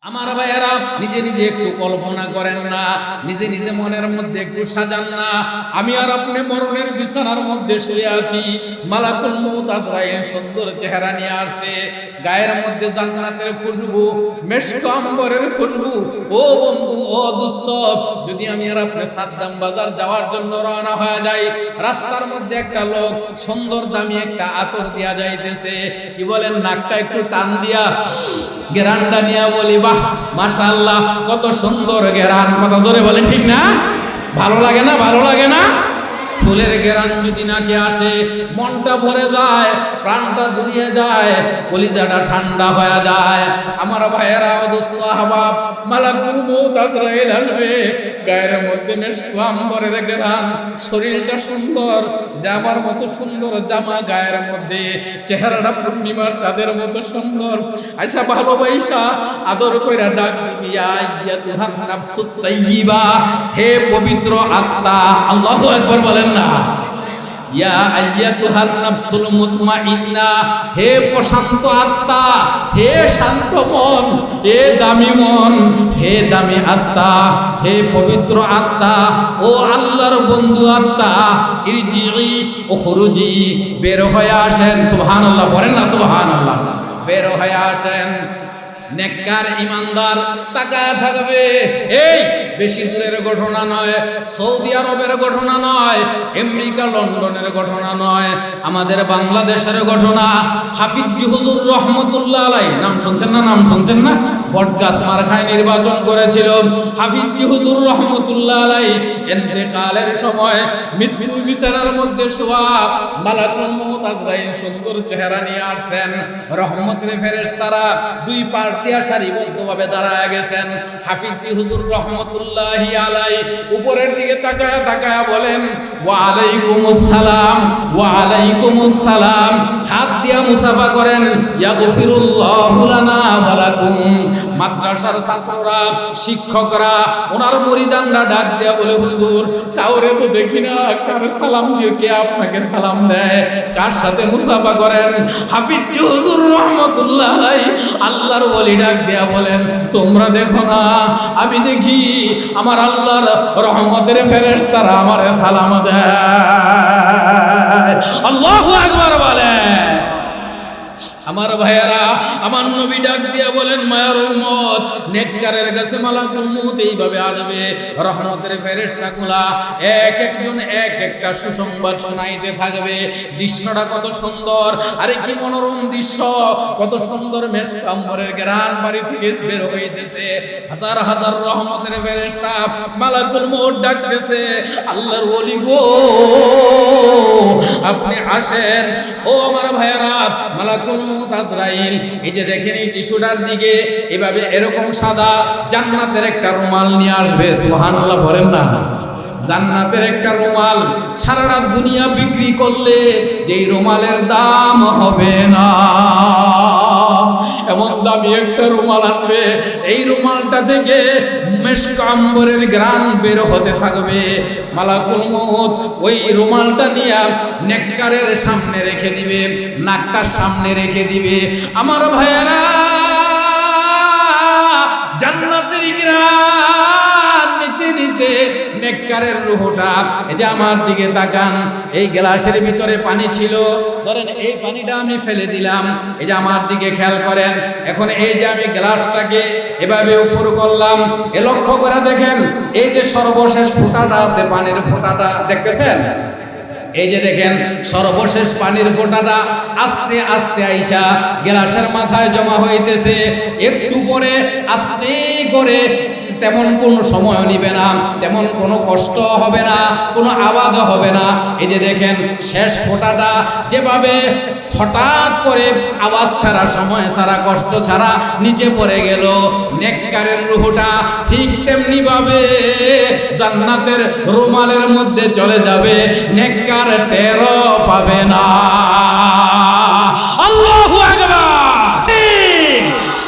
আমার ভাইয়েরা, নিজে নিজে একটু কল্পনা করেন না, নিজে নিজে মনের মধ্যে একটু সাজান না। আমি আর আপনি মরণের বিছানার মধ্যে শুয়ে আছি, মালাকুল মউত আজরাইল সুন্দর চেহারা নিয়ে আসছে, গায়ের মধ্যে জান্নাতের খুশবু, মেশক আম্বরের খুশবু। ও বন্ধু, ও দোস্ত, যদি আমি আর আপনি সাদ্দাম বাজার যাওয়ার জন্য রওনা হয়ে যাই, রাস্তার মধ্যে একটা লোক সুন্দর দামি একটা আতর দিয়া যাইতেছে, কি বলেন, নাকটা একটু টান দিয়া গেরানটা নিয়ে বলি, বাহ মাশাআল্লাহ, কত সুন্দর গেরান। কত জোরে বলে, ঠিক না? ভালো লাগে না? ভালো লাগে না? ফুলের গেরান যদি নাকে আসে, মনটা ভরে যায়, প্রাণটা জুড়িয়ে যায়, কলিজাটা ঠান্ডা হয়ে যায়। আমার ভাইয়েরা, দোস্ত আহবাব, মালাকুল মউত আজরাইল আসবে, গায়ের মধ্যে মেশক আম্বরের গেরান, শরীরটা সুন্দর, জামার মতো সুন্দর জামা গায়ের মধ্যে, চেহারাটা পূর্ণিমার চাঁদের মতো সুন্দর। আইসা ভালোবাসা আদর কইরা ডাক দিবি, ইয়া আইয়াতুহান নাফসুত তাইয়্যিবা, হে পবিত্র আত্মা। আল্লাহু আকবার বলেন না? ইয়া আইয়াতুহান নাফসুল মুতমাইন্না, হে প্রশান্ত আত্মা, হে শান্ত মন, হে দামি মন, হে দামি আত্মা, হে পবিত্র আত্মা, ও আল্লাহর বন্ধু আত্মা, ইরজিই উখরুজি, বের হয়ে আসেন। সুবহানাল্লাহ বলেন না? সুবহানাল্লাহ। বের হয়ে আসেন। নেককার ইমানদার তাকায় থাকবে। এই বেশি দূরের ঘটনা নয়, সৌদি আরবের ঘটনা নয়, আমেরিকা লন্ডনের ঘটনা নয়, আমাদের বাংলাদেশের ঘটনা। হাফিজ হুজুর রহমতুল্লাহ আলাইহি, নাম শুনছেন না? নাম শুনছেন না? বটগাছ মার্কায় নির্বাচন করেছিল হাফিজ হুজুর রহমতুল্লাহ আলাইহি। ইন্তেকালের সময় মৃত্যুর বিছানার মধ্যে শোয়া, মালাকুল মউত আজরাইল সুন্দর চেহারা নিয়ে আসছেন, রহমতের ফেরেশতারা দুই পাশ দিয়া সারিবদ্ধভাবে দাঁড়ায় গেছেন। হাফিজ হুজুর রহমতুল্লাহি আলাইহি উপরের দিকে তাকায়া তাকায়া বলেন, ওয়া আলাইকুমুস সালাম, ওয়া আলাইকুমুস সালাম, হাত দিয়া মুসাফা করেন, ইয়াগফিরুল্লাহু লানা ওয়া লাকুম। মাদ্রাসার ছাত্ররা, শিক্ষকরা, ওনার মুরিদানরা ডাক দেয়া বলে, হুজুর কাউরে তো দেখি না, কার সালাম দিয়ে কে আপনাকে সালাম দেয়, কার সাথে মুসাফা করেন? হাফিজ হুজুর রহমতুল্লাহ আলাইহি আল্লাহর ওলি ডাক দেয়া বলেন, তোমরা দেখো না, আমি দেখি আমার আল্লাহর রহমতের ফেরেশতারা আমারে সালাম দেয়। আল্লাহু আকবার বলেন। আমার ভাইয়েরা, আমার নবী ডাক দিয়া বলেন, মায়ার উম্মত, নেককারের কাছে মালাকুল মউত এইভাবে আসবে, রহমতের ফেরেশতাগুলা এক একজন এক একটা সুসংবাদ শোনাইতে থাকবে। দৃশ্যটা কত সুন্দর, আরে কি মনোরম দৃশ্য, কত সুন্দর মেশক আম্বরের ঘ্রাণ বাড়ি থেকে বের হইতেছে, হাজার হাজার রহমতের ফেরেশতা মালাকুল মউত ডাকতেছে, আল্লাহর ওলি গো আপনি আসেন। ও আমার ভাইয়েরা, মালাকুল মউত আজরাইল, এই যে দেখেন এই টিস্যুটার দিকে এভাবে এরকম সাদা জান্নাতের একটা রুমাল নিয়ে আসবে। সুবহানাল্লাহ বলেন না? জান্নাতের একটা রুমাল, সারা দুনিয়া বিক্রি করলে যেই রুমালের দাম হবে না, এমন দামি একটা রুমাল আনবে। এই রুমালটা থেকে মেশক আম্বরের ঘ্রাণ বের হতে থাকবে। মালাকুল মউত ওই রুমালটা নিয়ে নেককারের সামনে রেখে দিবে, নাকটার সামনে রেখে দিবে। আমার ভাইয়েরা, জান্নাতের ঘ্রাণ নিতে নিতে নেককারের রূহটা, এই যে আমার দিকে তাকান, এই গ্লাসের ভিতরে পানি ছিল, ধরেন এই পানিটা আমি ফেলে দিলাম, এই যে আমার দিকে খেয়াল করেন, এখন এই যে আমি গ্লাসটাকে এভাবে উপর করলাম, এ লক্ষ্য করে দেখেন, এই যে সর্বশেষ ফোঁটাটা আছে, পানির ফোঁটাটা দেখতেছেন? এই যে দেখেন সর্বশেষ পানির ফোঁটাটা আস্তে আস্তে আইসা গ্লাসের মাথায় জমা হইতেছে। একটু পরে আস্তে করে, তেমন কোনো সময় নিবে না, তেমন কোনো কষ্ট হবে না, কোনো আওয়াজও হবে না। এই যে দেখেন শেষ ফোঁটাটা যেভাবে হঠাৎ করে আওয়াজ ছাড়া, সময় ছাড়া, কষ্ট ছাড়া নিচে পড়ে গেল, নেককারের রূহটা ঠিক তেমনি ভাবে জান্নাতের রুমালের মধ্যে চলে যাবে, নেককার টেরও পাবে না। আল্লাহু আকবার।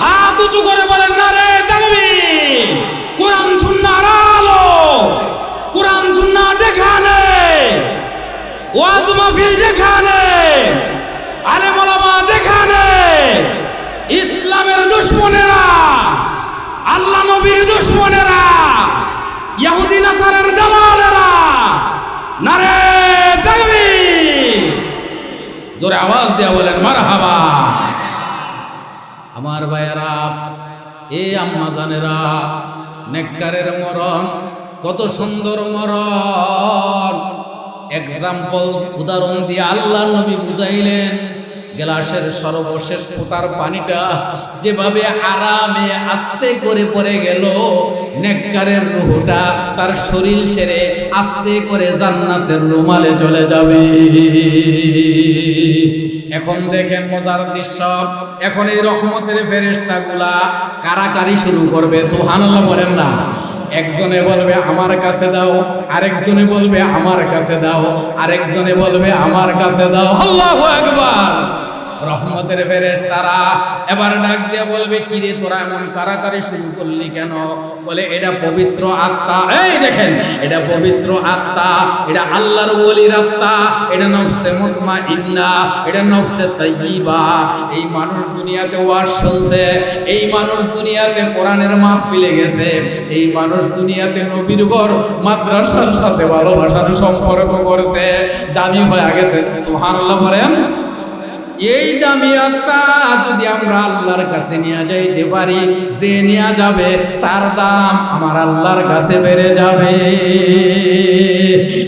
হাত উঁচু করে বলেন, নারে তাকবীর। কোরআন সুন্নাহর আলো, কোরআন সুন্নাহ যেখানে, ওয়াজ মাহফিল যেখানে, আলেম ওলামা যেখানে, ইসলামের দুশমনেরা নবীর দুশমনেরা, ইহুদি নাসারার দালালেরা, নারে তাকবীর! জোরে আওয়াজ দিয়ে বলেন মারহাবা। আমার ভাইয়েরা, এ আম্মা জানেরা, নেককারের মরণ কত সুন্দর মরণ। এক্সাম্পল, উদাহরণ দিয়ে আল্লাহ নবী বুঝাইলেন, গ্লাসের সর্বশেষ ফোঁটার পানিটা যেভাবে আরামে আস্তে করে পড়ে গেল, নেককারের রূহটা তার শরীর ছেড়ে আস্তে করে জান্নাতের রুমালে চলে যাবে। এখন দেখেন মজার দৃশ্য, এখন এই রহমতের ফেরেশতাগুলা কারাকারি শুরু করবে। সুবহানাল্লাহ বলেন না? একজনে বলবে আমার কাছে দাও, আরেকজনে বলবে আমার কাছে দাও, আরেকজনে বলবে আমার কাছে দাও। আল্লাহু আকবার। রহমতের ফেরেশতারা এবার ডাক দিয়ে বলবে, কিরে তোরা এমন কারাকারি শুরু করলি কেন? বলে এটা পবিত্র আত্মা। এই দেখেন, এটা পবিত্র আত্মা, এটা আল্লাহর ওলির আত্মা, এটা নফসে মুতমাইন্না, এটা নফসে তাইয়্যিবা। এই মানুষ দুনিয়াতে ওয়াজ শুনছে, এই মানুষ দুনিয়াতে কোরআনের মাহফিলে গেছে, এই মানুষ দুনিয়াতে নবীর ঘর মাদ্রাসার সাথে ভালোবাসার সম্পর্ক করছে, দামি হয়ে গেছে। সুবহানাল্লাহ বলেন। এই দামি আত্মা যদি আমরা আল্লাহর কাছে নিয়ে যাইতে পারি, যে নিয়ে যাবে তার দাম আমার আল্লাহর কাছে বেড়ে যাবে।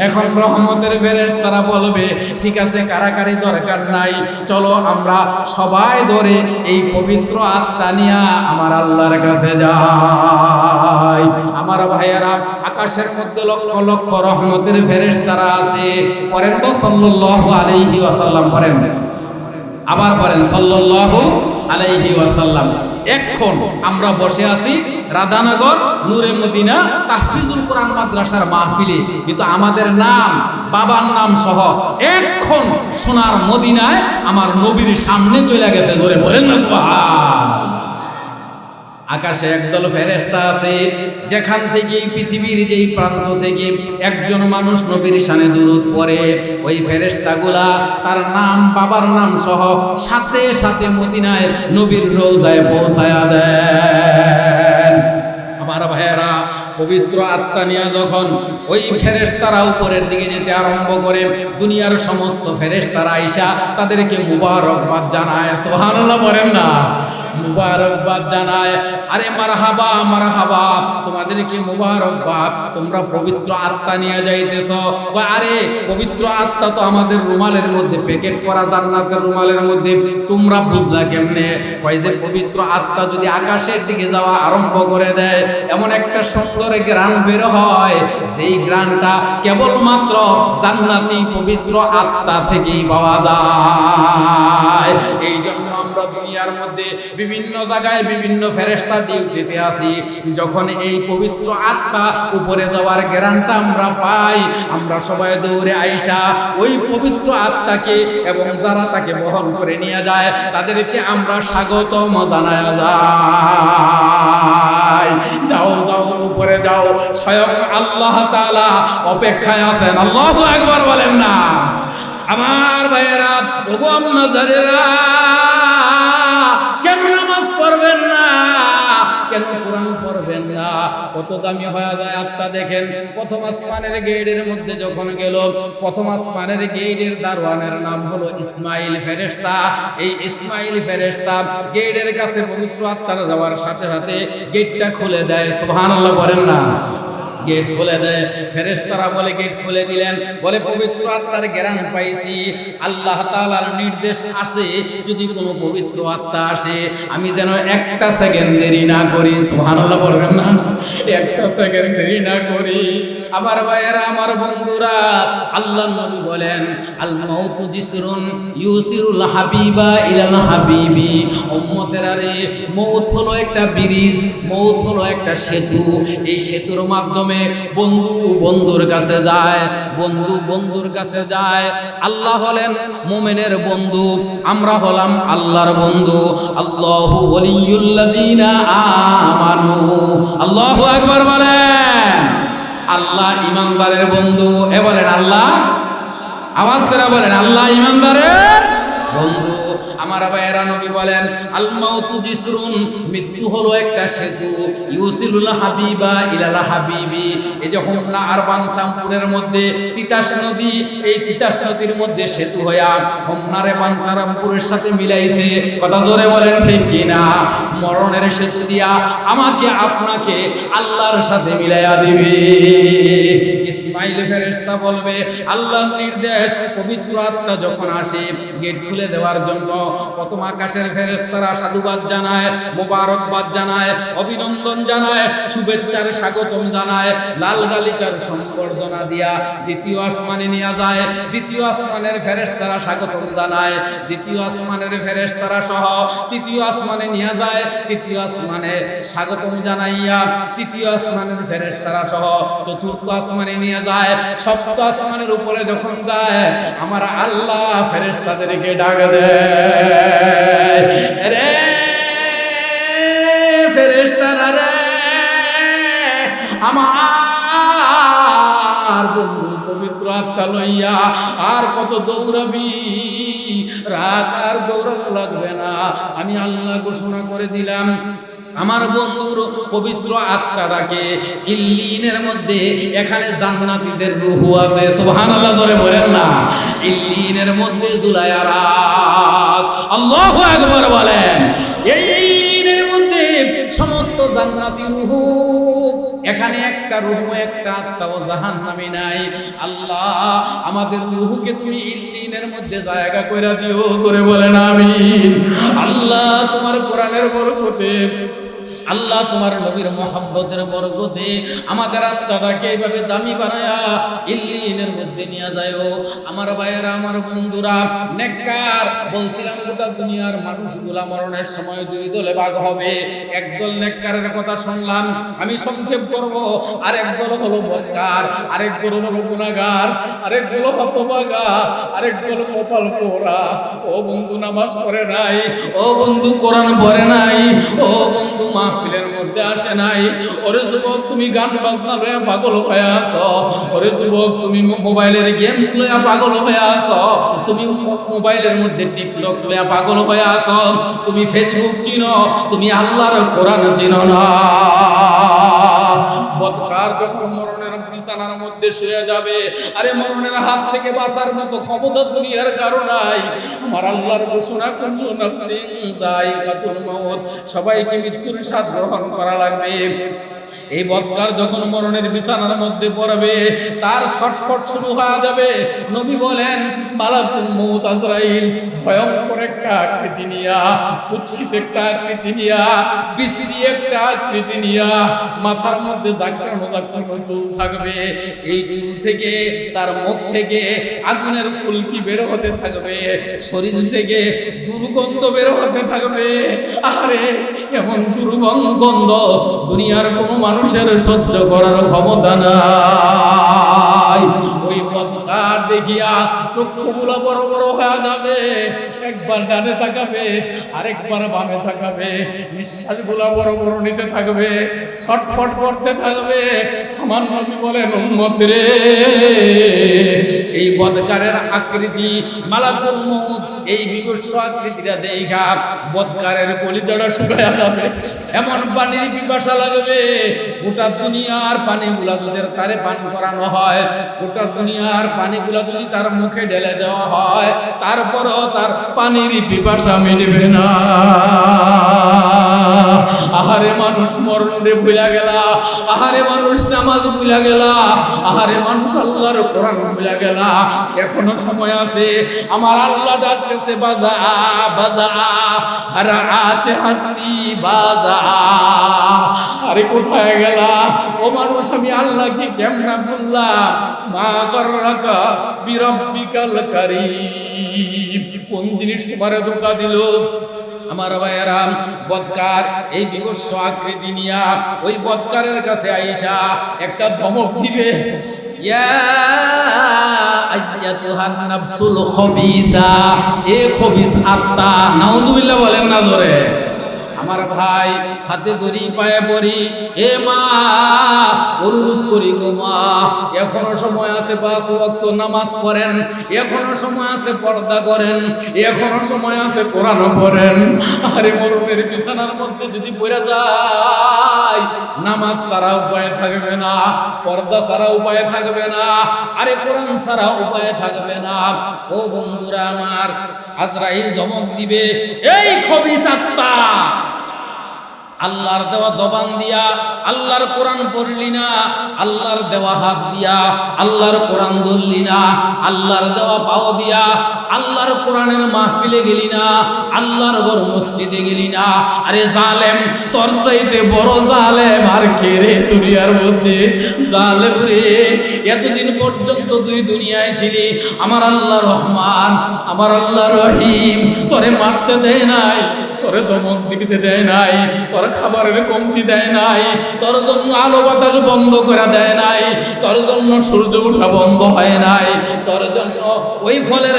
এখন রহমতের ফেরেশতারা বলবে, ঠিক আছে কারাকারি দরকার নাই, চলো আমরা সবাই ধরে এই পবিত্র আত্মা নিয়ে আমার আল্লাহর কাছে যাই। আমার ভাইয়েরা, আকাশের মধ্যে লক্ষ লক্ষ রহমতের ফেরেশতারা আছে। পড়েন তো সাল্লাল্লাহু আলাইহি ওয়াসাল্লাম, পড়েন আবার পড়েন সাল্লাল্লাহু আলাইহি ওয়াসাল্লাম। এখন আমরা বসে আছি রাধানগর নূরে মদিনা তাহফিজুল কোরআন মাদ্রাসার মাহফিলে, কিন্তু আমাদের নাম, বাবার নাম সহ এখন সোনার মদিনায় আমার নবীর সামনে চলে গেছে। জোরে বলেন না সুবহানাল্লাহ। আকাশে একদল ফেরেশতা আছে, যেখান থেকে পৃথিবীর যেই প্রান্ত থেকে একজন মানুষ নবীর শানে দুরূদ পড়ে, ওই ফেরেশতাগুলা তার নাম, বাবার নাম সহ সাথে সাথে মদিনায় নবীর রওজায় পৌঁছায়া দেন। আমার ভাইয়েরা, পবিত্র আত্মা নিয়ে যখন ওই ফেরেশতারা উপরের দিকে যেতে আরম্ভ করে, দুনিয়ার সমস্ত ফেরেশতারা আইসা তাদেরকে মুবারকবাদ জানায়। সুবহানাল্লাহ বলেন না? মুবারকবাদ জানায়, আরে মারহাবা মারহাবা, তোমাদেরকে মুবারকবাদ, তোমরা পবিত্র আত্মা নিয়ে যাইতেছ। আরে পবিত্র আত্মা তো আমাদের রুমালের মধ্যে প্যাকেট করা, জান্নাতের রুমালের মধ্যে, তোমরা বুঝলা কেমনে? কয় যে পবিত্র আত্মা যদি আকাশের দিকে যাওয়া আরম্ভ করে দেয়, এমন একটা সুন্দর গ্রান বের হয়, যেই গ্রানটা কেবলমাত্র জান্নাতি পবিত্র আত্মা থেকেই পাওয়া যায়। এই জন্য আমরা দুনিয়ার মধ্যে বিভিন্ন জায়গায় বিভিন্ন ফেরেশতা ডিউটিতে আছি, যখন এই পবিত্র আত্মা উপরে যাওয়ার গ্যারান্টি আমরা পাই, আমরা সবাই দৌড়ে আইসা ওই পবিত্র আত্মাকে এবং যারা তাকে বহন করে নিয়ে যায় তাদেরকে আমরা স্বাগতম জানায় যাই। যাও যাও, উপরে যাও, স্বয়ং আল্লাহ তাআলা অপেক্ষায় আছেন। আল্লাহু আকবার বলেন না? আমার ভাইয়েরা, ওগো আম্মা জানেরা, কেন নামাজ পড়বেন না? কেন কোরআন পড়বেন না? কত দামি হয়ে যায় আত্মা। দেখেন, প্রথম আসমানের গেটের মধ্যে যখন গেল, প্রথম আসমানের গেটের দারওয়ানের নাম হলো ইসমাইল ফেরেশতা। এই ইসমাইল ফেরেশতা গেটের কাছে পবিত্র আত্মার যাওয়ার সাথে সাথে গেটটা খুলে দেয়। সুবহানাল্লাহ বলেন না? গেট খুলে দেয়। ফেরেশতারা বলে, গেট খুলে দিলেন, বলে পবিত্র আত্মার জ্ঞান পাইছি, আল্লাহ তাআলার নির্দেশ আছে, যদি কোনো পবিত্র আত্মা আসে আমি যেন একটা সেকেন্ড দেরি না করি। সুবহানাল্লাহ বলবেন না? একটা সেকেন্ড দেরি না করি। আমার ভাইয়েরা, আমার বন্ধুরা, আল্লাহর নবী বলেন, আল মাউতু জিসরুন ইউসিরুল হাবিবা ইলাল হাবিবি। উম্মতেরা রে, মৌত হলো একটা ব্রিজ, মৌত হলো একটা সেতু। এই সেতুর মাধ্যমে বন্ধু বন্ধুর কাছে যায়, বন্ধু বন্ধুর কাছে যায়। আল্লাহ হলেন মুমিনের বন্ধু, আমরা হলাম আল্লাহর বন্ধু। আল্লাহু ওয়ালিয়ুল্লাযিনা আমানু। আল্লাহু আকবার বলেন। আল্লাহ ঈমানদারের বন্ধু। এ বলেন আল্লাহ, আওয়াজ করে বলেন, আল্লাহ ঈমানদারের বন্ধু। আমার ভাইয়েরা, নবী বলেন আল মাউতু জিসরুন, মৃত্যু হলো একটা সেতু, ইউসিলুল হাবিবা ইলাল হাবিবি। এই যে হোমনা আর বাঞ্ছামপুরের মধ্যে তিতাস নদী, এই তিতাস নদীর মধ্যে সেতু হইয়া হোমনারে বাঞ্ছারামপুরের সাথে মিলাইছে। কথা জোরে বলেন ঠিক কিনা? মরণের সেতু দিয়া আমাকে আপনাকে আল্লাহর সাথে মিলাইয়া দিবে। ইসমাইল ফেরেশতা বলবে আল্লাহর নির্দেশ, পবিত্র আত্মা যখন আসে গেট খুলে দেওয়ার জন্য প্রথম আকাশের ফেরেশতারা সাধুবাদ জানায়, মোবারকবাদ জানায়, অভিনন্দন জানায়, শুভেচ্ছার স্বাগতম জানায়, লাল গালিচার সম্বর্ধনা দিয়া দ্বিতীয় আসমানে নিয়ে যায়। দ্বিতীয় আসমানের ফেরেশতারা স্বাগতম জানায়, দ্বিতীয় আসমানের ফেরেশতারা সহ তৃতীয় আসমানে নিয়ে যায়। তৃতীয় আসমানে স্বাগতম জানাইয়া তৃতীয় আসমানের ফেরেশতারা সহ চতুর্থ আসমানে নিয়ে যায়। সপ্ত আসমানের উপরে যখন যায় আমার আল্লাহ ফেরেশতাদেরকে ডাক দেয়, রে ফেরেশতারা রে, আমার বন্ধু পবিত্র আত্মা লইয়া আর কত দৌড়াবি? রাত আর দৌড়ানো লাগবে না, আমি আল্লাহ ঘোষণা করে দিলাম আমার বন্ধুর পবিত্র আত্মাটাকে ইল্লিনের মধ্যে, এখানে জান্নাতীদের রূহ আছে। সুবহানাল্লাহ জোরে বলেন না। ইল্লিনের মধ্যে জুলাইয়া রাত, আল্লাহু আকবার বলেন। এই ইল্লিনের মধ্যে সমস্ত জান্নাতি রূহ, এখানে একটা রূহ একটা আত্মাও জাহান্নামী নাই। আল্লাহ আমাদের রূহকে তুমি ইল্লিনের মধ্যে জায়গা কইরা দিও, জোরে বলেন আমিন। আল্লাহ তোমার কোরআনের বরকতে, আল্লাহ তোমার নবীর মহব্বতের বরকতে আমাদের আত্মাটাকে এইভাবে দামি বানায়া ইল্লিনের মধ্যে নিয়ে যায়ও। আমার ভাইয়েরা, আমার বন্ধুরা, নেককার বলছিলাম গোটা দুনিয়ার মানুষগুলা মরণের সময় দুই দলে ভাগ হবে। একদল নেককারের কথা শুনলাম, আমি সংক্ষেপ করব। আরেক দল হলো বদকার, আরেক দল হলো গুনাহগার, আরেক দল হতভাগা, আরেক দল কপাল পোড়া। ও বন্ধু নামাজ পড়ে নাই, ও বন্ধু কোরআন পড়ে নাই, ও বন্ধু মাহফিলের মধ্যে আসে নাই, ওরে যুবক তুমি গান বাজনা লইয়া পাগল হয়ে আছো, ওরে যুবক তুমি মোবাইলের গেমস লইয়া পাগল হয়ে আছো, তুমি মোবাইলের মধ্যে টিকটক লইয়া পাগল হয়ে আছো, তুমি ফেসবুক চিনো, তুমি আল্লাহর কোরআন চিনো না। বদকার যখন মরণের বিছানার মধ্যে শুয়ে যাবে, আরে মরণের হাত থেকে বাঁচার মতো ক্ষমতা দুনিয়ার কারো নাই। আমার আল্লাহর ঘোষণা, কুল্লু নাফসিন যায়িকাতুল মাউত, সবাইকে মৃত্যুর স্বাদ গ্রহণ করা লাগবে। এই বদকার যখন মরণের বিছানার মধ্যে পড়বে তার ছটফট শুরু হয়ে যাবে। নবী বলেন মালাকুল মউত আজরাইল ভয়ঙ্কর একটা আকৃতি নিয়া, কুৎসিত একটা আকৃতি নিয়া, বিশ্রী একটা আকৃতি নিয়া, মাথার মধ্যে জাকরানো জাকরানো চুল থাকবে। এই চুল থেকে, তার মুখ থেকে আগুনের ফুলকি বের হতে থাকবে, শরীর থেকে দুর্গন্ধ বের হতে থাকবে। আরে এমন দুর্গন্ধ দুনিয়ার কোনো মানুষের সহ্য করার ক্ষমতা নাই। ওই বদকার দেখিয়া চক্ষুগুলো বড় বড় হয়ে যাবে, একবার ডানে তাকাবে, আরেকবার বামে তাকাবে, নিঃশ্বাসগুলো বড় বড় নিতে থাকবে, ছটফট করতে থাকবে। আমার নবী বলেন উম্মত রে, এই বদকারের আকৃতি মালাকুল মউত, এই বিভৎস আকৃতিটা দেখা বদকারের কলিজাটা শুকায়া যাবে, এমন পানির পিপাসা লাগবে। গোটা দুনিয়ার পানিগুলা যদি তারে পান করানো হয়, গোটা দুনিয়ার পানিগুলা যদি তার মুখে ঢেলে দেওয়া হয়, তারপরও তার পানির পিপাসা মিটবে না। আহারে মানুষ মরণে ভুলা গেলা, আহারে মানুষ নামাজ ভুলা গেলা, আহারে মানুষ আল্লাহর কোরআন ভুলা গেলা। এখনো সময় আছে, আমার আল্লাহ ডাকতেছে বাজা বাজা, আর আছে হাসতি বাজা। আরে কোথায় গেলা ও মানুষ? আমি আল্লাহকে কেমনা বললাম, মা গররাকা বিরাব্বিকাল কারীম, কোন জিনিস তোমারে ধোঁকা দিল? আমার ভাইয়েরা, বদকার এই বিভৎস আকৃতি নিয়া ওই বদকারের কাছে আইসা একটা ধমক দিবে, ইয়া আইয়াতুহান নাফসুল খবিসা, এ খবিস আত্মা। নাউজুবিল্লাহ বলেন না জোরে। আমার ভাই হাতে ধরি পায়ে পড়ি, এ মা অনুরোধ করি গো মা, এখনো সময় আছে 5 ওয়াক্ত নামাজ পড়েন, এখনো সময় আছে পর্দা করেন, এখনো সময় আছে কোরআন পড়েন। আরে মরণের বিছানার মধ্যে যদি পড়ে যায়, নামাজ ছাড়া উপায় থাকবে না, পর্দা ছাড়া উপায় থাকবে না, আরে কোরআন ছাড়া উপায় থাকবে না। ও বন্ধুরা আমার, আজরাইল ধমক দিবে, এই খবিস আত্মা, আল্লাহর দেওয়া জবান দিয়া আল্লাহর কোরআন পড়লি না, আল্লাহর দেওয়া হাত দিয়া আল্লাহর কোরআন ধরলি না, আল্লাহর দেওয়া পাও দিয়া আল্লাহর কোরআনের মাহফিলে গেলি না, আল্লাহর ঘর মসজিদে গেলি না। আরে জালেম, তোর চাইতে বড় জালেম আর কে রে দুনিয়ার মধ্যে? জালেম রে, এতদিন পর্যন্ত তুই দুনিয়ায় ছিলি, আমার আল্লাহ রহমান, আমার আল্লাহ রহিম তোরে মারতে দেয় নাই, তোরে ধমক দিতে দেয় নাই, তোর খাবারের কমতি দেয় নাই, তোর জন্য আলো বাতাস বন্ধ করে দেয় নাই, তোর জন্য সূর্য ওঠা বন্ধ হয় নাই, তোর জন্য ওই ফলের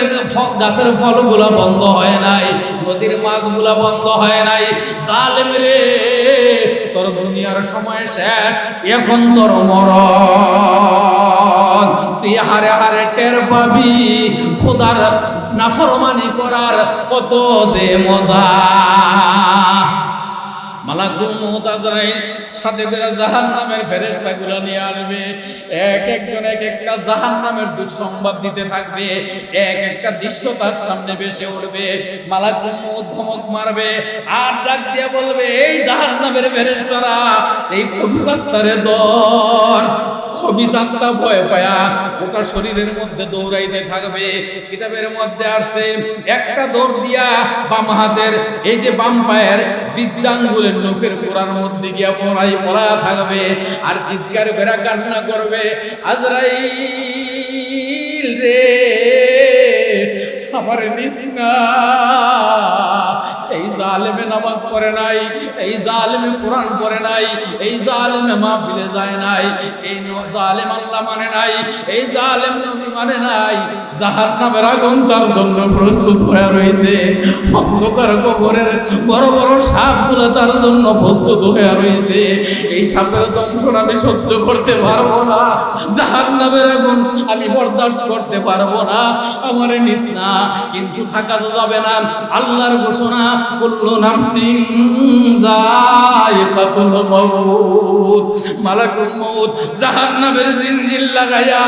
গাছের ফলগুলা বন্ধ হয় নাই, নদীর মাছগুলা বন্ধ হয় নাই। জালেম রে, তোর দুনিয়ার সময় শেষ, এখন তোর মরণ। তুই হারে হারে টের পাবি খোদার নাফরমানি করার কত যে মজা। মালাকুল মউত আজরাইল সাথে করে জাহান্নামের ফেরেশতাগুলো নিয়ে আসবে, এক একজন এক একটা জাহান্নামের দুঃসংবাদ দিতে থাকবে, এক একটা দৃশ্য তার সামনে ভেসে উঠবে। মালাকুল মউত ধমক মারবে আর ডাক দিয়ে বলবে, এই জাহান্নামের ফেরেশতারা, এই খবিস আত্মারে ধর। খবিস আত্মা ভয় পায়া গোটা শরীরের মধ্যে দৌড়াইতে থাকবে। কিতাবের মধ্যে আসছে, একটা দৌড় দিয়া বাম হাতের এই যে বাম পায়ের বৃদ্ধাঙ্গুলের নখের পোড়ার মধ্যে গিয়া পড়া থাকবে আর চিৎকার করে কান্না করবে, আজরাইল রে আমার নিস না। এই জালেমে নামাজ পড়ে নাই, এই জালেমে কোরআন পড়ে নাই, এই জালেমে মাহফিলে যায় নাই, এই জালেম আল্লাহ মানে নাই, এই জালেম নবী মানে নাই। জাহান্নামের আগুন তার জন্য প্রস্তুত হয়ে রয়েছে, অন্ধকার কবরের বড় বড় সাপগুলো তার জন্য প্রস্তুত হয়ে রয়েছে। এই সাপের দংশন আমি সহ্য করতে পারবো না, জাহান্নামের আগুন আমি বরদাস্ত করতে পারবো না, আমারে নিস না। কিন্তু থাকা তো যাবে না, আল্লাহর ঘোষণা, কুল্লু নাফসিন যায়িকাতুল মাউত। মালাকুল মউত জাহান্নামের জিনজির লাগাইয়া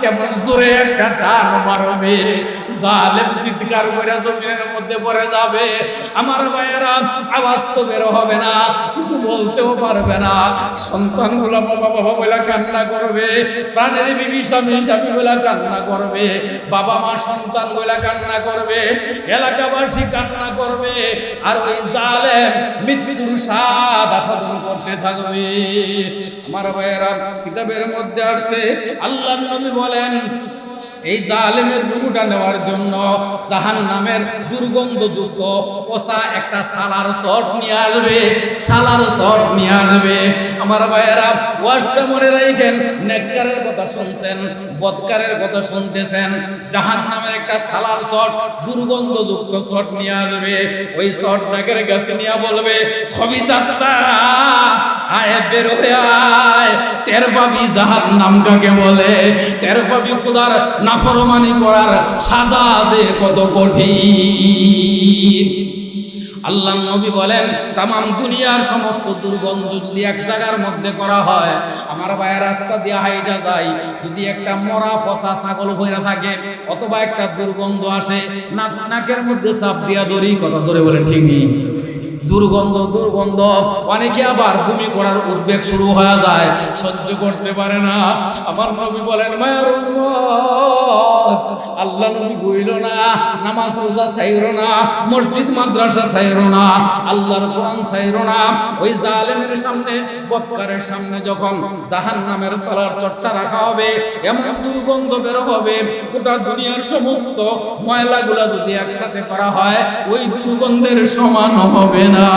কেমন জোরে একটা টান মারবে, জালেম চিৎকার করে জমিনের মধ্যে পড়ে যাবে। আমার ভাইয়েরা, আওয়াজ তো বের হবে না, কিছু বলতেও পারবে না। সন্তানগুলো বাবা বাবা বলে কান্না করবে, প্রাণের বিবি স্বামী স্বামী বলে কান্না করবে, বাবা মা সন্তান বলে কান্না করবে, এলাকাবাসী কান্না করবে, আর ওই জালেম মৃত্যুর স্বাদ আস্বাদন করতে থাকবে। আমার ভাইয়েরা, কিতাবের মধ্যে আসছে, আল্লাহর নবী বলেন, এই জালেমের রূহটা নেওয়ার জন্য জাহান্নামের দুর্গন্ধযুক্ত পচা একটা সালার শট নিয়ে আসবে, সালার শট নিয়ে আসবে। আমার ভাইয়েরা, ওয়াজটা মনে রাখেন, নেককারের কথা শুনছেন, বদকারের কথা শুনতেছেন। জাহান্নামের একটা সালার শট, দুর্গন্ধযুক্ত শট নিয়ে আসবে। ওই শট নাকের কাছে নিয়ে বলবে, খবিস আত্মা আয় বের হয়ে আয়, টের পাবি জাহান্নাম কাকে বলে, টের পাবি খোদার নাফরমানি করার সাজা যে কত কঠিন। আল্লাহ নবী বলেন, তামাম দুনিয়ার সমস্ত দুর্গন্ধ যদি এক জায়গার মধ্যে করা হয়, আমার ভাইয়ের রাস্তা দিয়ে হাইটা যায়, যদি একটা মরা ফসা ছাগল ভরে থাকে অথবা একটা দুর্গন্ধ আসে, নাকের মধ্যে চাপ দিয়া ধরি, কথা জোরে বলেন ঠিক নেই, দুর্গন্ধ দুর্গন্ধ, অনেকে আবার বমি করার উদ্বেগ শুরু হয়ে যায়, সহ্য করতে পারে না। আমার নবী বলেন, মায়ের আল্লাহ নবী বইল না, নামাজ রোজা ছাইরো না, মসজিদ মাদ্রাসা ছাইরো না, আল্লাহর কোরআন ছাইরো না। ওই জালেমের সামনে, বদকারের সামনে যখন জাহান্নামের সালার চট্টা রাখা হবে, এমন দুর্গন্ধ বের হবে, গোটা দুনিয়ার সমস্ত ময়লাগুলা যদি একসাথে করা হয়, ওই দুর্গন্ধের সমান হবে না।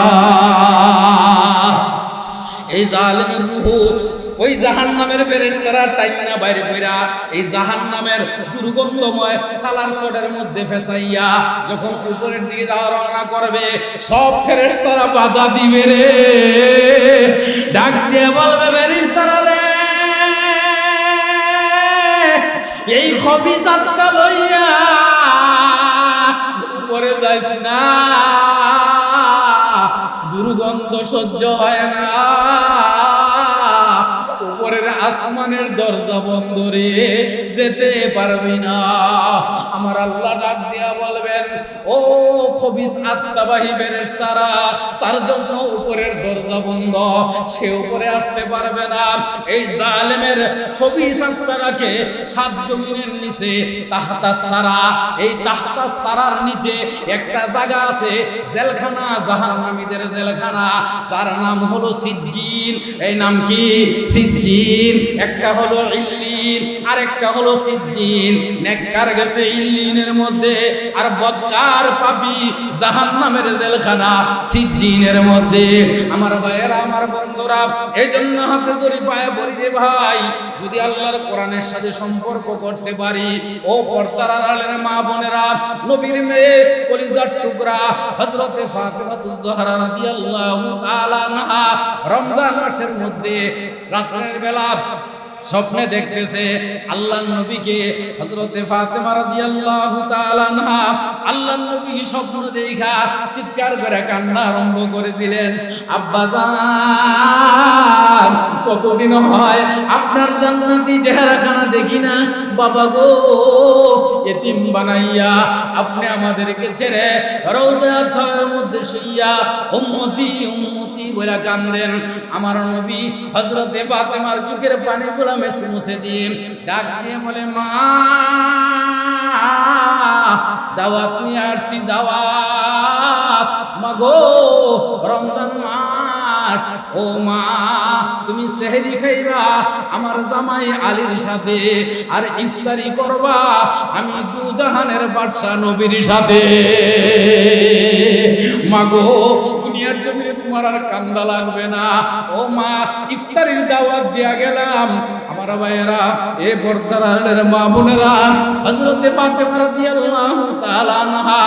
এই জালেমের রূহ ওই জাহান্নামের ফেরেশতারা টাইনা বাইরে কইরা এই জাহান্নামের দুর্গন্ধময় সালার সটের মধ্যে ফেসাইয়া যখন উপরের দিকে যাওয়া রওনা করবে, সব ফেরেশতারা বাধা দিবে রে, ডাক দিয়ে বলবে ফেরেশতারা রে, এই খবিস আত্মা লইয়া উপরে যাইস না, দুর্গন্ধ সহ্য হয় না, উপরের আসমানের দরজা বন্ধ রে, যেতে পারবি না। আমার আল্লাহ ডাক দিয়া বলবেন, ও খবিস আত্মাবাহী ফেরেশতারা, তার জন্য উপরের দরজা বন্ধ, সে উপরে আসতে পারবে না। এই জালেমের খবিস আত্মারাকে সাত জমিনের নিচে তাহতাস সারা, এই তাহতাস সারার নিচে একটা জায়গা আছে, জেলখানা, জাহান্নামীদের জেলখানা, যার নাম হলো সিজ্জিন। এই নাম কি? সিজ্জিন। একটা হলো ইল্লিন আর একটা হলো সিজ্জিন। নেককার গেছে ইল্লিনের মধ্যে, আর বদকার পাপী জাহান্নামের জেলখানা সিজ্জিনের মধ্যে। আমার ভাইয়েরা, আমার বন্ধুরা, এই জন্য হাতে ধরে পায়ে পড়ি রে ভাই, যদি আল্লাহর কোরআনের সাথে সম্পর্ক করতে পারি, ও পর্দার আড়ালের মা বোনেরা, নবীর মেয়ে কলিজার টুকরা হযরতে ফাতেমাতুজ জাহরা রাদিয়াল্লাহু তাআলা আনহা রমজান মাসের মধ্যে রাতের বেলা স্বপ্নে দেখতেছে আল্লাহর নবীকে, হযরতে ফাতেমা রাদিয়াল্লাহু তাআলা আনহা আল্লাহর নবী স্বপ্ন দেখা চিৎকার করে কান্না আরম্ভ করে দিলেন, আব্বাজান কতদিন হয় আপনার জান্নাতি চেহারাখানা দেখি না, বাবা গো এতিম বানাইয়া আপনি আমাদেরকে ছেড়ে রওজার থামের মধ্যে শুইয়া উম্মতি উম্মতি বলে কান্দেন। আমার নবী হযরতে ফাতেমার চোখের পানিগুলো মুছে দিয়ে ডাক দিয়ে বলে, মা দাওয়াত নিয়ে আসছি, দাওয়াত মাগো, রমজান মাস, ও মা তুমি সেহরি খাইবা আমার জামাই আলীর সাথে, আর ইফতারি করবা আমি দুজাহানের বাদশা নবীর সাথে। মাগো দুনিয়ার জমিনে তোমার আর কান্দা লাগবে না, ও মা ইফতারির দাওয়াত দিয়া গেলাম। আমার ভাইয়েরা, এ পর্দার মা বোনেরা, হযরতে ফাতেমা রাদিয়াল্লাহু তাআলা আনহা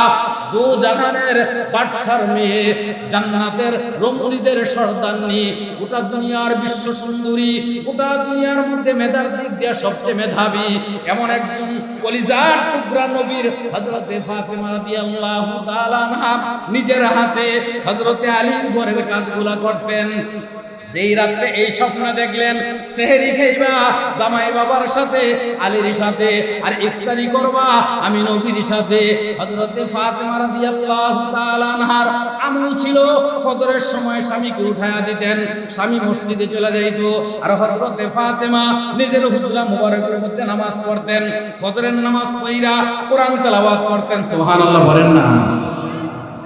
দুজাহানের বাদশার মেয়ে, জান্নাতের রমণীদের সর্দারনি, গোটা দুনিয়ার বিশ্ব সুন্দরী, গোটা দুনিয়ার মধ্যে মেধার দিক দিয়ে সবচেয়ে মেধাবী এমন একজন কলিজার টুকরা নবীর হযরতে ফাতেমা রাদিয়াল্লাহু তাআলা আনহা নিজের হাতে হযরতে আলীর ঘরের কাজগুলা করতেন। যেই রাত্রে এই স্বপ্ন দেখলেন, সেহরি খাইবা জামাই বাবার সাথে আলীর সাথে, আর ইফতারি করবা আমি নবীর সাথে। হযরতে ফাতেমা রাদিয়াল্লাহু তাআলা আনহার আমল ছিল ফজরের সময় স্বামীকে উঠায়া দিতেন, স্বামী মসজিদে চলে যাইত, আর হযরতে ফাতেমা নিজের হুজরা মুবারকের মধ্যে নামাজ পড়তেন, ফজরের নামাজ পড়া কোরআন তেলাওয়াত করতেন। সুবহানাল্লাহ বলেন না?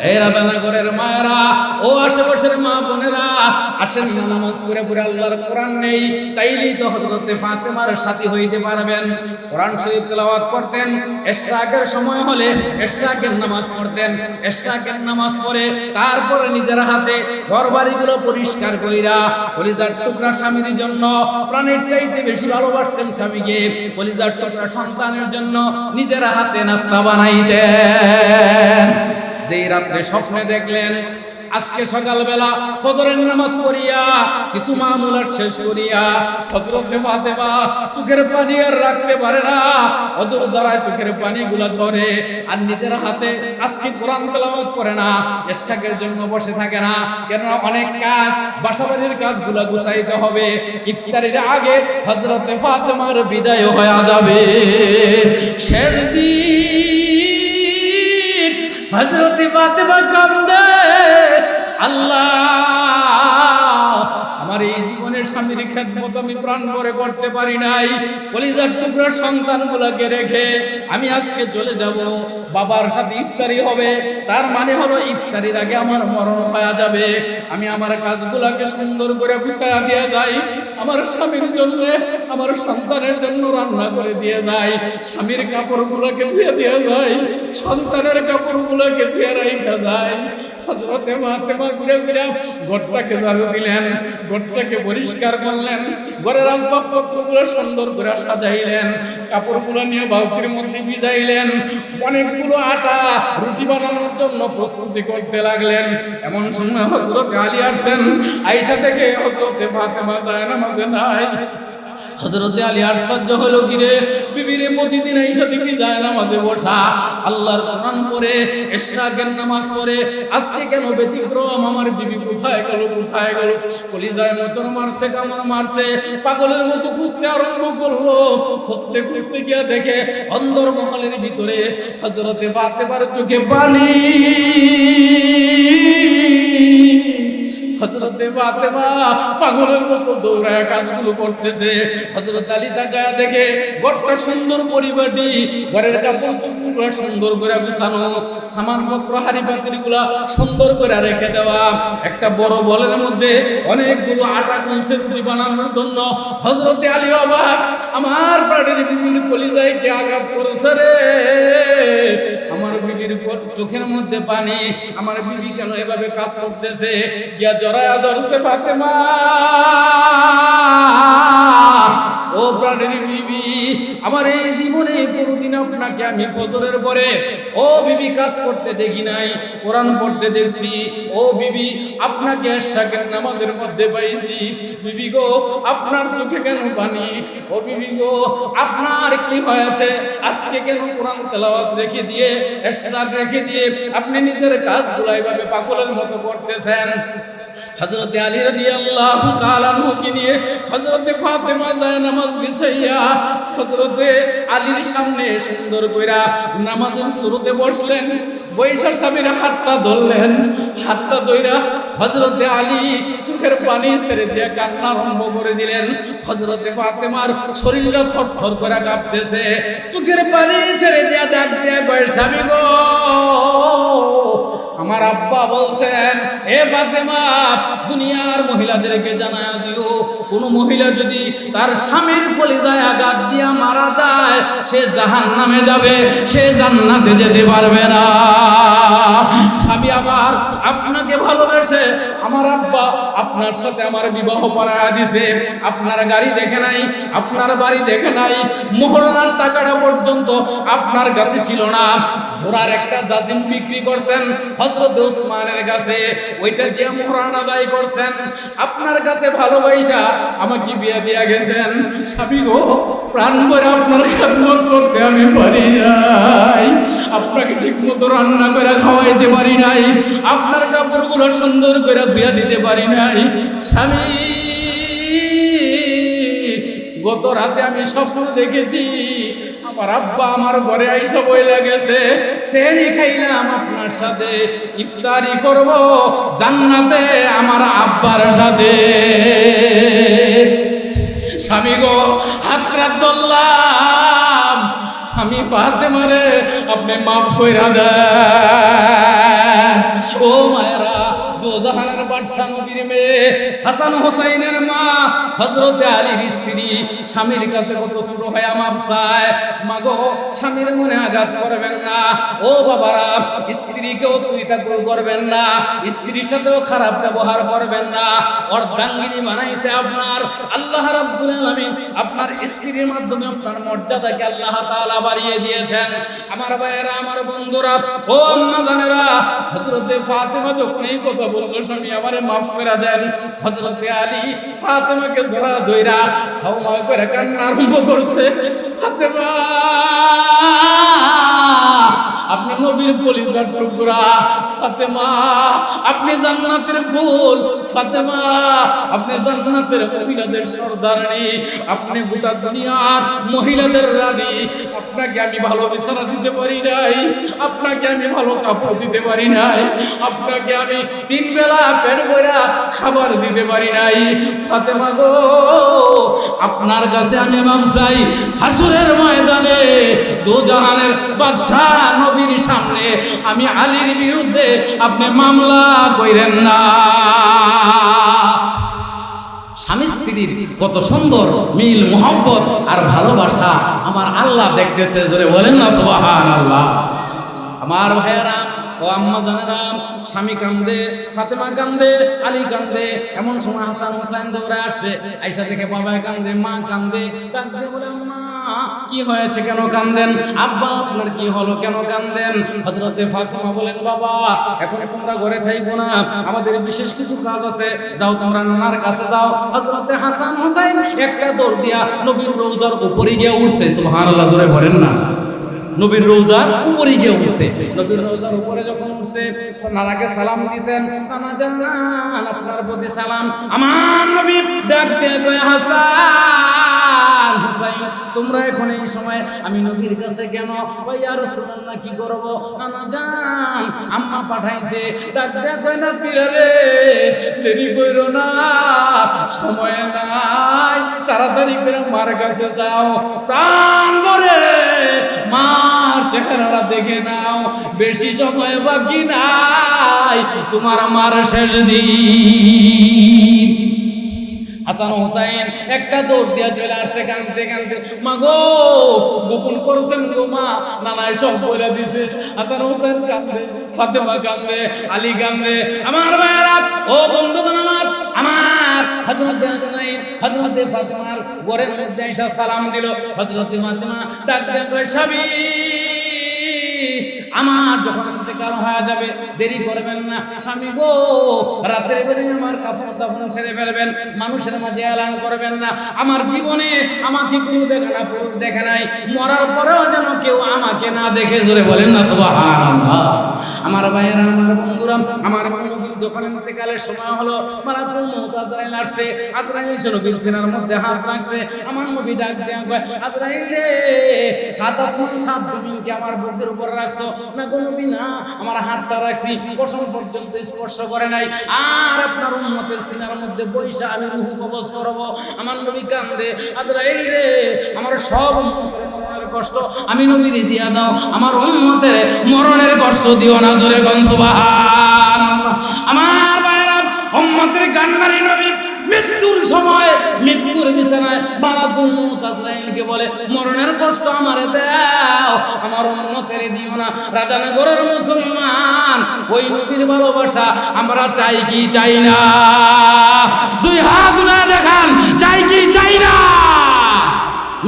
এই রাধানগরের মায়েরা, ও আশেপাশের মা বোনেরা, আসেন না নামাজ পড়ে পড়ে আল্লাহর কোরআন নেই, তাইলেই তো হযরতে ফাতেমার সাথী হইতে পারবেন। কোরআন শরীফ তেলাওয়াত করতেন, ইশরাকের সময় হলে ইশরাকের নামাজ পড়তেন, ইশরাকের নামাজ পড়ে তারপরে নিজের হাতে ঘরবাড়িগুলো পরিষ্কার কইরা কলিজার টুকরা স্বামীর জন্য প্রাণের চাইতে বেশি ভালোবাসতেন স্বামীকে, কলিজার টুকরা সন্তানের জন্য নিজের হাতে নাস্তা বানাইতেন। যেই রাত্রে স্বপ্নে দেখলেন, আজকে সকালবেলা ফজরের নামাজ পড়িয়া কিছু মামুলাত শেষ করিয়া হযরতে ফাতেমা চোখের পানি আর রাখতে পারে না, অজর দ্বারা চোখের পানিগুলা ঝরে, আর নিজের হাতে আজকে কোরআন তেলাওয়াত করে না, ইশরাকের জন্য বসে থাকে না, কেন অনেক কাজ, বাসাবাড়ির কাজগুলা গুছাইতে হবে, ইফতারির আগে হযরতে ফাতেমার বিদায় হয়ে যাবে। সেদিন হযরতে ফাতেমা কান্দে, আল্লাহ আমার এই জীবনের স্বামীর খেদমত আমি প্রাণ ভরে করতে পারি নাই, কলিজার টুকরা সন্তানগুলোকে রেখে আমি আজকে চলে যাব, বাবার সাথে ইফতারি হবে, তার মানে হলো ইফতারির আগে আমার মরণ হয়ে যাবে। আমি আমার কাজগুলোকে সুন্দর করে গুছায়া দিয়ে যাই, আমার স্বামীর জন্য, আমার সন্তানের জন্য রান্না করে দিয়ে যাই, স্বামীর কাপড়গুলোকে ধুয়ে দিয়ে যাই, সন্তানের কাপড়গুলোকে ধুয়ে রাখা যায়। হযরতে ফাতেমা ঘুরে ঘুরে ঘরটাকে ঝাড়ু দিলেন, ঘরটাকে পরিষ্কার করলেন, ঘরের আসবাবপত্রগুলো সুন্দর করে সাজাইলেন, কাপড়গুলো নিয়ে বালতির মধ্যে ভিজাইলেন, অনেকগুলো আটা রুটি বানানোর জন্য প্রস্তুতি করতে লাগলেন। এমন সময় হযরতে আলী আসেন, আয়েশা থেকে হযরতে ফাতেমা যায় নামাজে নাই। হযরতে আলী আশ্চর্য হলো, কিরে বিবিরে প্রতিদিন আয়েশা দেখি যায় নামাজে বসা, আল্লাহর কোরআন পড়ে, ইশরাকের নামাজ পড়ে, আজকে কেন ব্যতিক্রম? আমার বিবি কোথায় গেল, কোথায় গেল? কলিজায় মোচড় মারছে, কামড় মারছে, পাগলের মতো খুঁজতে আরম্ভ করলো। খুঁজতে খুঁজতে গিয়ে দেখে অন্দর মহলের ভিতরে হযরতে ফাতেমার চোখে পানি। হযরতে ফাতেমা পাগলের মতো দৌড়ায় কাজগুলো করতেছে। হযরত আলী তাকায় দেখে ঘরটা সুন্দর পরিপাটি, ঘরের কাপড় চোপড়গুলো সুন্দর করে গুছানো, সামানপত্র হাড়ি পাতিলগুলা সুন্দর করে রেখে দেওয়া, একটা বড় বলের মধ্যে অনেকগুলো আটা গুলছে রুটি বানানোর জন্য। হযরতে আলী অবাক, আমার প্রাণের বিবির কলিজায় কে আঘাত করেছে রে? আমার বিবির চোখের মধ্যে পানি, আমার বিবি কেন এভাবে কাজ করতেছে? গিয়া জড়ায়া ধরছে ফাতেমা, ও প্রাণের বিবি, আমার এই জীবনে কোনোদিন আপনাকে আমি ফজরের পরে ও বিবি কাজ করতে দেখি নাই, কোরআন পড়তে দেখছি। ও বিবি, আপনাকে ইশরাকের নামাজের মধ্যে পাইছি। বিবি গো, আপনার চোখে কেন পানি? ও বিবি গো, আপনার কি হয়েছে? আজকে কেন কোরআন তেলাওয়াত রেখে দিয়ে, ইশরাক রেখে দিয়ে আপনি নিজের কাজগুলো এইভাবে পাগলের মতো করতেছেন? হযরতে আলী রাদিয়াল্লাহু তাআলা আনহুকে নিয়ে হযরতে ফাতেমা যায় নামাজ বিছাইয়া হযরতে আলীর সামনে সুন্দর কইরা নামাজের শুরুতে বসলেন। বৈশা স্বামীর হাতটা ধরলেন, হাতটা ধইরা হযরতে আলী চোখের পানি ছেড়ে দিয়ে কান্না আরম্ভ করে দিলেন। হযরতে ফাতেমার শরীরটা থরথর করে কাঁপতেছে, চোখের পানি ছেড়ে দিয়ে ডাক দিয়ে কয়, স্বামী গো, আমার আব্বা বলছেন, এ ফাতেমা, দুনিয়ার মহিলাদেরকে জানায়া দিও, কোন মহিলা যদি তার স্বামীর কলিজায় আঘাত দিয়া মারা যায়, সে জাহান্নামে যাবে, সে জান্নাতে যেতে পারবে না। স্বামী আমার আপনাকে ভালোবেসে আমার আব্বা আপনার সাথে আমার বিবাহ পড়ায়া দিছে। আপনার গাড়ি দেখে নাই, আপনার বাড়ি দেখে নাই, মোহরানার টাকাটা পর্যন্ত আপনার কাছে ছিল না। ঘোড়ার একটা জাজিম বিক্রি করছেন হযরত ওসমানের কাছে, ওইটা দিয়ে মোহরানা আদায় করছেন। আপনার কাছে ভালোবাসা আমাকে বিয়ে দিয়া গেছেন। স্বামী গো, প্রাণ ভরে আপনার খেদমত করতে আমি পারি নাই, আপনাকে ঠিক মতো রান্না করে খাওয়াইতে পারি নাই, আপনার কাপড়গুলো সুন্দর করে ধুয়ে দিতে পারি নাই। স্বামী, গত রাতে আমি স্বপ্ন দেখেছি, আমার আব্বা আমার ঘরে আইসা বইলা গেছে, সেহরি খাইলাম আপনার সাথে, ইফতারি করব জান্নাতে আমার আব্বার সাথে। স্বামী গো, হাতটা ধরলাম, আমি ফাতেমারে আপনি মাফ কইরা দেন। ও মায়েরা, দোজাহানের বাদশা নবীর মেয়ে, হাসান হোসাইনের মা, হযরতে আলীর স্ত্রী, স্বামীর কাছে কত ছোট হয় মাপ চায়। মাগো, স্বামীর মনে আঘাত করবেন না। ও বাবারা, স্ত্রীকেও তুই তাকুল করবেন না, স্ত্রীর সাথেও খারাপ ব্যবহার করবেন না। অর্ধাঙ্গিনী বানাইছে আপনার আল্লাহ রাব্বুল আলামিন, আপনার স্ত্রীর মাধ্যমে আপনার মর্যাদাকে আল্লাহ তাআলা বাড়িয়ে দিয়েছেন। আমার ভাইয়েরা, আমার বন্ধুরা, ও আম্মা জানেরা, হযরতে ফাতেমা যখন এই কথা বলল, স্বামী আমারে মাফ করে দেন, হযরতে আলী ফাতেমাকে জড়া ধইরা হাওমা করে কান্না আরম্ভ করছে। ফাতেমা, আপনি নবীর কলিজার টুকরা, ফাতেমা আপনি জান্নাতের ফুল, ফাতেমা আপনি জান্নাতের মহিলাদের সর্দারনী, আপনি গোটা দুনিয়ার মহিলাদের রানী। আপনাকে আমি ভালো বিছানা দিতে পারি নাই, আপনাকে আমি ভালো কাপড় দিতে পারি নাই, আপনাকে আমি 3 বেলা পেট ভরা খাবার দিতে পারি নাই। ফাতেমা গো, আপনার কাছে আমি মাপ চাই, হাসরের ময়দানে দোজাহানের বাদশা নবীর সামনে আমি আলীর বিরুদ্ধে আপনি মামলা কইরেন না। স্বামী স্ত্রীর কত সুন্দর মিল, মোহব্বত আর ভালোবাসা আমার আল্লাহ দেখতেছে। জোরে বলেন না সুবহানাল্লাহ। আমার ভাইয়েরা, ও আম্মা জানেরা, স্বামী কান্দে, ফাতেমা কান্দে, আলী কান্দে। এমন সময় হাসান হোসেন দৌড়ে আসছে, আয়েশা থেকে বাবা কান্দে, মা কান্দে। ডাক দিয়ে বলে, আম্মা কি হয়েছে, কেন কান্দেন? আব্বা আপনার কি হলো, কেন কান্দেন? হযরতে ফাতেমা বলেন, বাবা এখন তোমরা ঘরে থাইকো না, আমাদের বিশেষ কিছু কাজ আছে, যাও তোমরা নানার কাছে যাও। হযরতে হাসান হোসেন একটা দৌড় দিয়া নবীর রওজার উপরে গিয়ে উঠছে। সুবহানাল্লাহ, জোরে বলেন না। নবীর রওজার উপরে গিয়ে উঠছে। নবীর রওজার উপরে যখন উঠছে, নানাকে সালাম দিয়েছেন, নানা জান আপনার প্রতি সালাম। আমার নবী ডাক দিয়ে কয়, হাসান হুসাইন তোমরা এখন এই সময় আমি নবীর কাছে কেন? কয়, ইয়া রাসূলুল্লাহ কি করব? নানা জান আম্মা পাঠাইছে। ডাক দিয়ে কয়, নাতিরা রে দেরি কইরো না, সময় নাই, তাড়াতাড়ি করে মার কাছে যাও, প্রাণ ভরে মার চেহারাটা দেখে নাও, বেশি সময় বাকি নাই, তোমার মার শেষ দিন। হাসান হোসেন একটা দৌড় দিয়া চলে আসছে কাঁদতে কাঁদতে। মা গো, গোপন করছেন গো মা, নানাই সব বলে দিছে। হাসান হোসেন কাঁদে, ফাতেমা কাঁদে, আলী কাঁদে। আমার ভাইরা, ও বন্ধুগণ আমার হযরতে হাসান, হযরতে ফাতেমার ঘরের মধ্যে এসে সালাম দিল। হযরতে ফাতেমা ডাক দিয়ে কয়, স্বামী আমার যখন ইন্তেকাল হয়ে যাবে দেরি করবেন না। স্বামী গো, রাতের বেলায় আমার কাফন দাফন ছেড়ে ফেলবেন, মানুষের মাঝে এলান করবেন না। আমার জীবনে আমাকে কেউ দেখে না, পুরুষ দেখে নাই, মরার পরেও যেন কেউ আমাকে না দেখে। জোরে বলেন না সুবহানাল্লাহ। আমার ভাইয়েরা, আমার বন্ধুরা, আমার নবী যখন ইন্তেকালের সময় হলো, মালাকুল মউত আজরাইল আসছে। আজরাইল এসে নবীর সিনার মধ্যে হাত রাখছে। আমার নবী ডাক দিয়ে কয়, আজরাইল রে, সাত আসমান সাত জমিনকে আমার বুকের উপর রাখছো না গো নবী? না, আমার হাতটা রাখছি, পশম পর্যন্ত স্পর্শ করে নাই। আর আপনার উম্মতের সিনার মধ্যে বৈশা আমি রূহ কবজ করব। আমার নবী কান্দে, আজরাইল রে, আমার সব উম্মতের মরণের কষ্ট আমি নবীর দিয়া দাও, আমার উম্মতের মরণের কষ্ট দিও না। জোরে গন সুবহানাল্লাহ। আমার ভাইরা, উম্মতের কান্নারি নবী মৃত্যুর সময়, মৃত্যুর বিছানায় মালাকুল মউত আজরাইলকে বলে, মরণের কষ্ট আমারে দাও, আমার উম্মতের দিও না। রাজানগরের মুসলমান, ওই নবীর ভালোবাসা আমরা চাই কি চাই না? দুই হাত উঠায় দেখান, চাই কি চাই না?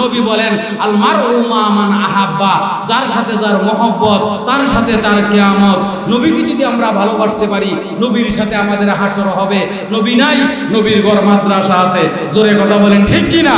নবী বলেন, আল মারউ মা মান আহাব্বা, যার সাথে যার মহব্বত তার সাথে তার কিয়ামত। নবীকে যদি আমরা ভালোবাসতে পারি, নবীর সাথে আমাদের হাসর হবে। নবী নাই, নবীর ঘর মাদ্রাসা আছে। জোরে কথা বলেন ঠিক কি না?